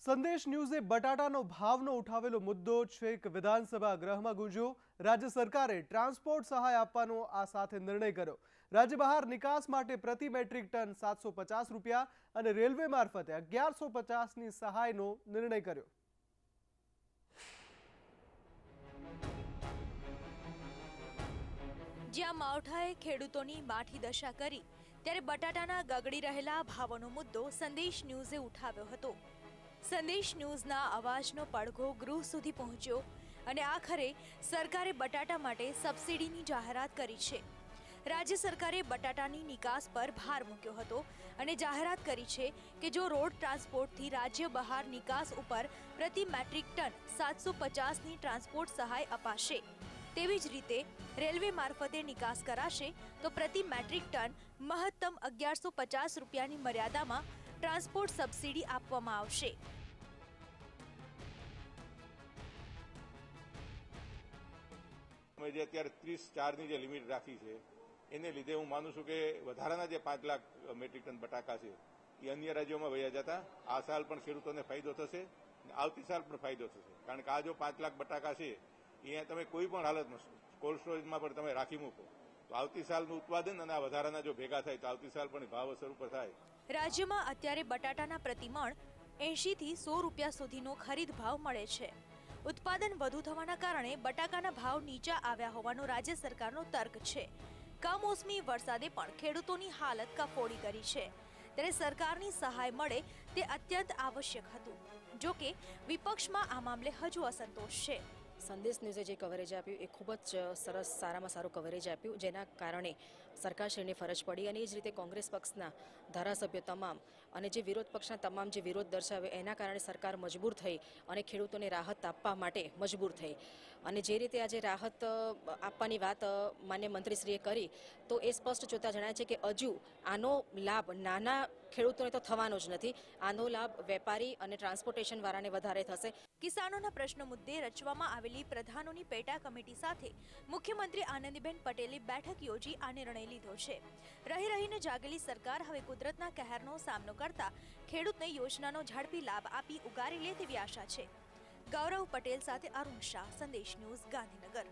સંદેશ ન્યૂઝે બટાટાનો ભાવનો ઉઠાવેલો મુદ્દો છેક વિધાનસભા ગૃહમાં ગુંજ્યો। રાજ્ય સરકારે ટ્રાન્સપોર્ટ સહાય આપવાનો આ સાથે નિર્ણય કર્યો। રાજ્ય બહાર નિકાસ માટે પ્રતિ મેટ્રિક ટન 750 રૂપિયા અને રેલવે મારફતે 1150ની સહાયનો નિર્ણય કર્યો। જ્યાં માવઠાએ ખેડૂતોની માઠી દશા કરી ત્યારે બટાટાના ગગડી રહેલા ભાવોનો મુદ્દો સંદેશ ન્યૂઝે ઉઠાવ્યો હતો। સંદેશ ન્યૂઝના અવાજનો પડઘો ગૃહ સુધી પહોંચ્યો અને આખરે સરકારે બટાટા માટે સબસિડીની જાહેરાત કરી છે। રાજ્ય સરકારે બટાટાની નિકાસ પર ભાર મૂક્યો હતો અને જાહેરાત કરી છે કે જો રોડ ટ્રાન્સપોર્ટથી રાજ્ય બહાર નિકાસ ઉપર પ્રતિ મેટ્રિક ટન 750ની ટ્રાન્સપોર્ટ સહાય અપાશે। તેવી જ રીતે રેલવે મારફતે નિકાસ કરાશે તો પ્રતિ મેટ્રિક ટન મહત્તમ 1150 રૂપિયાની મર્યાદામાં ટ્રાન્સપોર્ટ સબસિડી આપવામાં આવશે। જે અત્યારે 34ની જે લિમિટ રાખી છે એને લીધે હું માનું છું કે વધારાના જે 5 લાખ મેટ્રિક ટન બટાકા છે એ અન્ય રાજ્યોમાં વયા જતા આ સાલ પણ ખેડૂતોને ફાયદો થશે અને આવતી સાલ પણ ફાયદો થશે। કારણ કે આ જો 5 લાખ બટાકા છે અહીંયા તમે કોઈ પણ હાલતમાં કોલ્ડ સ્ટોરેજમાં પણ તમે રાખી મૂકો તો આવતી સાલનું ઉત્પાદન અને આ વધારાના જો ભેગા થાય તો આવતી સાલ પણ ભાવ અસર ઉપર થાય। રાજ્યમાં અત્યારે બટાટાના પ્રતિમણ 80 થી 100 રૂપિયા સુધીનો ખરીદ ભાવ મળે છે। ઉત્પાદન વધુ થવાના કારણે બટાકાના ભાવ નીચા આવ્યા હોવાનો રાજ્ય સરકારનો તર્ક છે। કમોસમી વરસાદે પણ ખેડૂતોની હાલત કફોડી કરી છે ત્યારે સરકારની સહાય મળે તે અત્યંત આવશ્યક હતું। જો કે વિપક્ષમાં આ મામલે હજુ અસંતોષ છે। સંદેશ ન્યૂઝે જે કવરેજ આપ્યું એ ખૂબ જ સરસ સારામાં સારું કવરેજ આપ્યું જેના કારણે સરકારશ્રીની ફરજ પડી અને એ જ રીતે કોંગ્રેસ પક્ષના ધારાસભ્યો તમામ અને જે વિરોધ પક્ષના તમામ જે વિરોધ દર્શાવે એના કારણે સરકાર મજબૂર થઈ અને ખેડૂતોને રાહત આપવા માટે મજબૂર થઈ અને જે રીતે આજે રાહત આપવાની વાત માન્ય મંત્રીશ્રીએ કરી તો એ સ્પષ્ટ જોતા જણાય છે કે હજુ આનો લાભ નાના ખેડૂતોને તો થવાનો જ નથી, આનો લાભ વેપારી અને ટ્રાન્સપોર્ટેશન વાળાને વધારે થશે। કિસાનોના પ્રશ્નો મુદ્દે રચવામાં આવેલી પ્રધાનોની પેટા કમિટી સાથે મુખ્યમંત્રી આનંદીબેન પટેલે બેઠક યોજી આ નિર્ણય લીધો છે। રહી રહીને જાગેલી સરકાર હવે કુદરતના કહેરનો સામનો કરતા ખેડૂતને યોજનાનો ઝડપી લાભ આપી ઉગારી લે તેવી આશા છે। ગૌરવ પટેલ સાથે અરુણ શાહ, સંદેશ ન્યૂઝ, ગાંધીનગર।